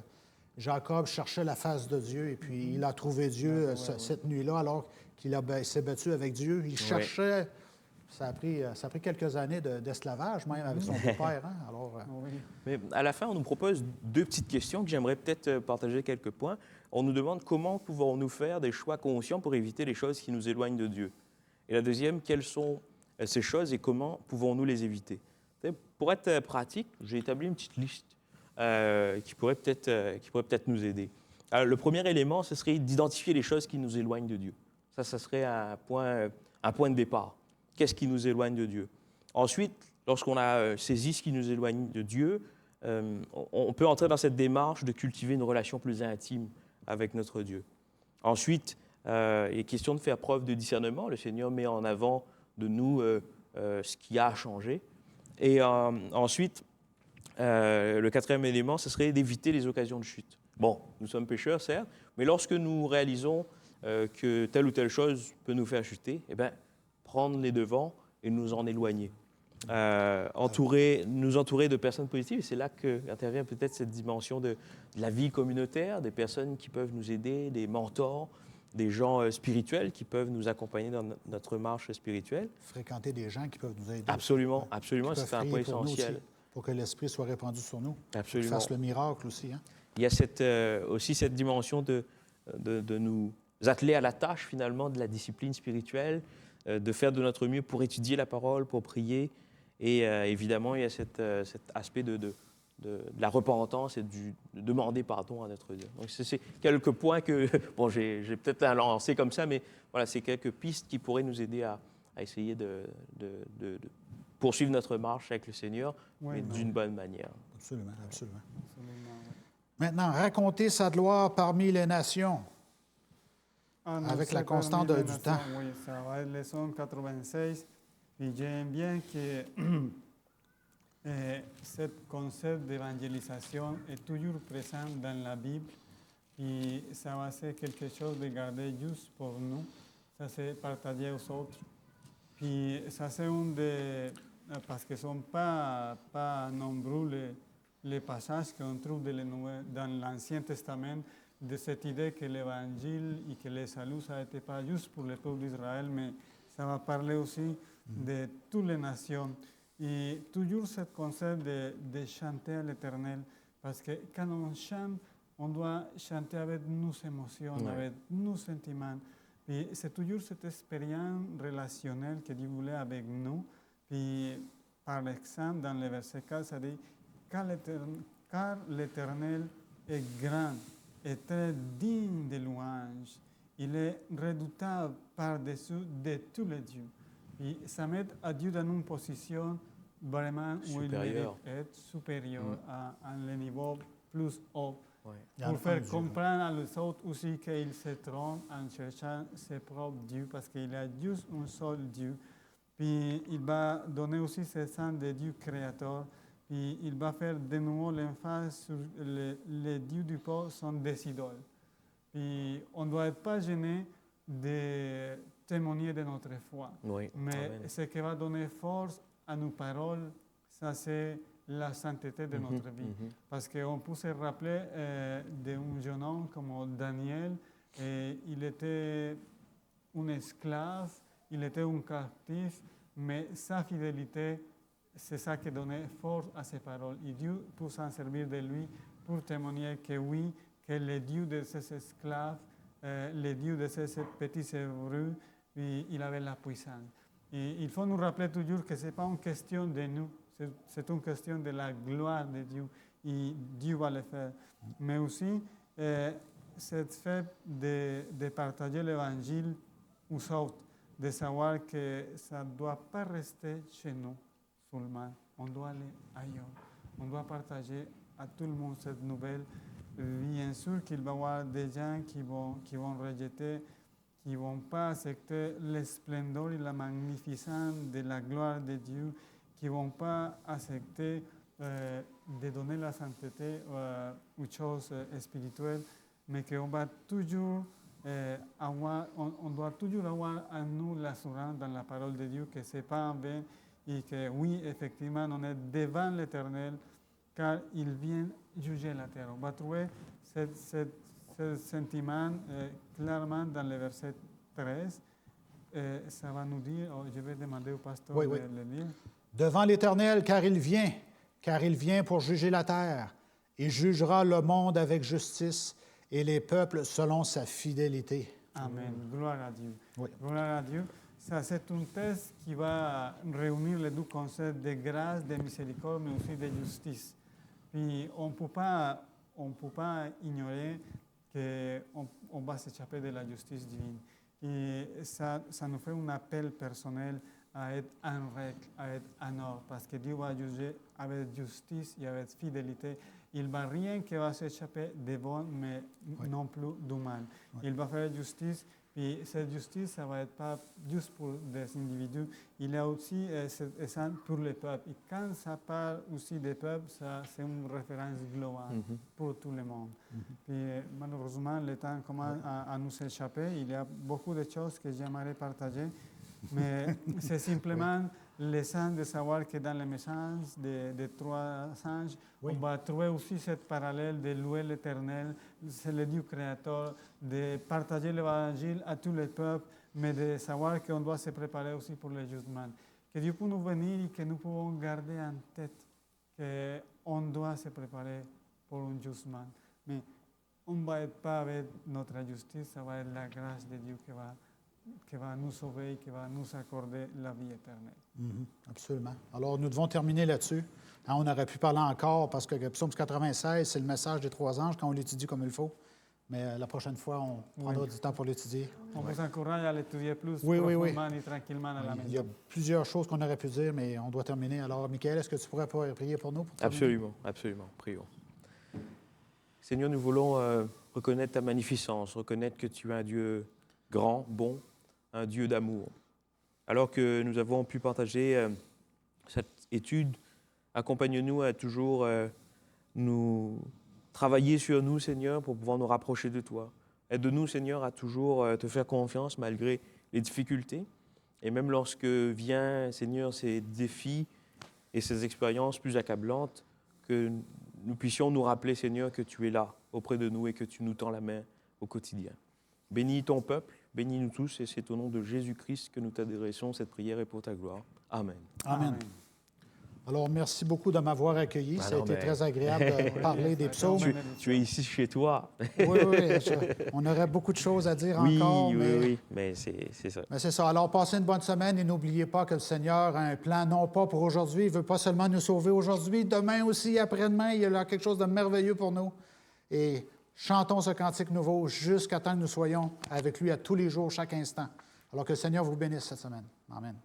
Jacob cherchait la face de Dieu, et puis il a trouvé Dieu cette nuit-là, alors qu'il s'est battu avec Dieu. Il cherchait... Ça a pris quelques années d'esclavage, même, avec son beau-père. Hein? Alors, Mais à la fin, on nous propose 2 petites questions que j'aimerais peut-être partager quelques points. On nous demande comment pouvons-nous faire des choix conscients pour éviter les choses qui nous éloignent de Dieu. Et la deuxième, quelles sont ces choses et comment pouvons-nous les éviter. Pour être pratique, j'ai établi une petite liste qui pourrait peut-être nous aider. Alors, le premier élément, ce serait d'identifier les choses qui nous éloignent de Dieu. Ça serait un point de départ. Qu'est-ce qui nous éloigne de Dieu? Ensuite, lorsqu'on a saisi ce qui nous éloigne de Dieu, on peut entrer dans cette démarche de cultiver une relation plus intime avec notre Dieu. Ensuite, il est question de faire preuve de discernement. Le Seigneur met en avant de nous ce qui a changé. Et ensuite, le quatrième élément, ce serait d'éviter les occasions de chute. Bon, nous sommes pécheurs, certes, mais lorsque nous réalisons que telle ou telle chose peut nous faire chuter, eh bien, prendre les devants et nous en éloigner. Nous entourer de personnes positives, et c'est là qu'intervient peut-être cette dimension de la vie communautaire, des personnes qui peuvent nous aider, des mentors, des gens spirituels qui peuvent nous accompagner dans notre marche spirituelle. Fréquenter des gens qui peuvent nous aider. Absolument, Qui absolument, peuvent c'est un prier point pour nous essentiel. aussi, pour que l'Esprit soit répandu sur nous. Qu'il Absolument. fasse le miracle aussi. Hein? Il y a aussi cette dimension de nous atteler à la tâche finalement de la discipline spirituelle, de faire de notre mieux pour étudier la parole, pour prier. Et évidemment, il y a cet aspect de la repentance et de demander pardon à notre Dieu. Donc, c'est quelques points que, bon, j'ai peut-être un lancé comme ça, mais voilà, c'est quelques pistes qui pourraient nous aider à essayer de poursuivre notre marche avec le Seigneur, Oui, mais non. d'une bonne manière. Absolument, absolument. Absolument, oui. Maintenant, raconter sa gloire parmi les nations. Non, Avec c'est la constante parmi les du nations, temps. Oui, ça va être leçon 86. Puis j'aime bien que ce concept d'évangélisation est toujours présent dans la Bible. Puis ça va être quelque chose de garder juste pour nous. Ça, c'est partager aux autres. Puis ça, c'est parce que ne sont pas nombreux les passages qu'on trouve dans l'Ancien Testament de cette idée que l'Évangile et que le salut, ça n'était pas juste pour le peuple d'Israël, mais ça va parler aussi de toutes les nations. Et toujours ce concept de chanter à l'Éternel, parce que quand on chante, on doit chanter avec nos émotions, avec nos sentiments. Puis c'est toujours cette expérience relationnelle que Dieu voulait avec nous. Puis par exemple, dans le verset 4, ça dit « Car l'Éternel est grand et très digne de louange. Il est redoutable par-dessus de tous les dieux. » Puis ça met à Dieu dans une position vraiment où il mérite être supérieur à un niveau plus haut. Pour faire comprendre à les autres aussi qu'il se trompe en cherchant ses propres dieux, parce qu'il a juste un seul Dieu. Puis il va donner aussi ce sens de Dieu créateur. Puis il va faire de nouveau l'emphase sur les dieux du peuple sont des idoles. Puis on ne doit être pas gêné de témoigner de notre foi. Oui. Mais Amen. ce qui va donner force à nos paroles, ça c'est la sainteté de notre vie. Parce qu'on peut se rappeler d'un jeune homme comme Daniel, et il était un esclave, il était un captif, mais sa fidélité, c'est ça qui donnait force à ses paroles. Et Dieu peut s'en servir de lui pour témoigner que oui, que le Dieu de ces esclaves, le Dieu de ces petits hébreux, il avait la puissance. Et il faut nous rappeler toujours que ce n'est pas une question de nous, c'est une question de la gloire de Dieu. Et Dieu va le faire. Mais aussi, cette fait de partager l'Évangile aux autres, de savoir que ça ne doit pas rester chez nous seulement. On doit aller ailleurs. On doit partager à tout le monde cette nouvelle. Bien sûr qu'il va y avoir des gens qui vont rejeter, qui ne vont pas accepter le splendeur et la magnificence de la gloire de Dieu, qui ne vont pas accepter de donner la sainteté aux choses spirituelles, mais qu'on va toujours on doit toujours avoir en nous l'assurance dans la parole de Dieu que ce n'est pas en vain et que oui, effectivement, on est devant l'Éternel car il vient juger la terre. On va trouver ce sentiment clairement dans le verset 13. Ça va nous dire, je vais demander au pasteur de le lire. Devant l'Éternel, car il vient pour juger la terre. Il jugera le monde avec justice et les peuples selon sa fidélité. Amen. Gloire à Dieu. Oui. Gloire à Dieu. Ça, c'est un texte qui va réunir les deux concepts de grâce, de miséricorde, mais aussi de justice. Puis on ne peut pas ignorer qu'on va s'échapper de la justice divine. Et ça nous fait un appel personnel à être en règle, à être en ordre, parce que Dieu va juger avec justice et avec fidélité. Il ne va rien qui va s'échapper de bon, mais non plus du mal. Il va faire justice, et cette justice, ça ne va être pas juste pour des individus, il y a aussi ça pour les peuples. Et quand ça parle aussi des peuples, c'est une référence globale pour tout le monde. Puis, malheureusement, le temps commence à nous échapper. Il y a beaucoup de choses que j'aimerais partager. Mais c'est simplement les anges, de savoir que dans le message des trois anges, Oui. on va trouver aussi cette parallèle de louer l'Éternel, c'est le Dieu créateur, de partager l'Évangile à tous les peuples, mais de savoir qu'on doit se préparer aussi pour le jugement. Que Dieu peut nous bénir et que nous pouvons garder en tête qu'on doit se préparer pour un jugement. Mais on ne va être pas avec notre justice, ça va être la grâce de Dieu qui va nous sauver et qui va nous accorder la vie éternelle. Absolument. Alors, nous devons terminer là-dessus. Hein, on aurait pu parler encore parce que Psaume 96, c'est le message des trois anges quand on l'étudie comme il faut. Mais la prochaine fois, on prendra du temps pour l'étudier. On vous encourage à l'étudier plus Oui. profondément et tranquillement à la maison. Il y a plusieurs choses qu'on aurait pu dire, mais on doit terminer. Alors, Michael, est-ce que tu pourrais prier pour nous? Pour terminer? Absolument. Prions. Seigneur, nous voulons reconnaître ta magnificence, reconnaître que tu es un Dieu grand, bon, un Dieu d'amour. Alors que nous avons pu partager cette étude, accompagne-nous à toujours nous travailler sur nous, Seigneur, pour pouvoir nous rapprocher de toi. Aide-nous, Seigneur, à toujours te faire confiance malgré les difficultés. Et même lorsque viennent, Seigneur, ces défis et ces expériences plus accablantes, que nous puissions nous rappeler, Seigneur, que tu es là, auprès de nous et que tu nous tends la main au quotidien. Bénis ton peuple, bénis-nous tous, et c'est au nom de Jésus-Christ que nous t'adressons cette prière et pour ta gloire. Amen. Amen. Alors, merci beaucoup de m'avoir accueilli. Ça a été très agréable de parler des psaumes. Tu es ici chez toi. Oui. On aurait beaucoup de choses à dire encore. Mais c'est ça. Mais c'est ça. Alors, passez une bonne semaine et n'oubliez pas que le Seigneur a un plan, non pas pour aujourd'hui. Il ne veut pas seulement nous sauver aujourd'hui. Demain aussi, après-demain, il y a quelque chose de merveilleux pour nous. Et chantons ce cantique nouveau jusqu'à temps que nous soyons avec lui à tous les jours, chaque instant. Alors que le Seigneur vous bénisse cette semaine. Amen.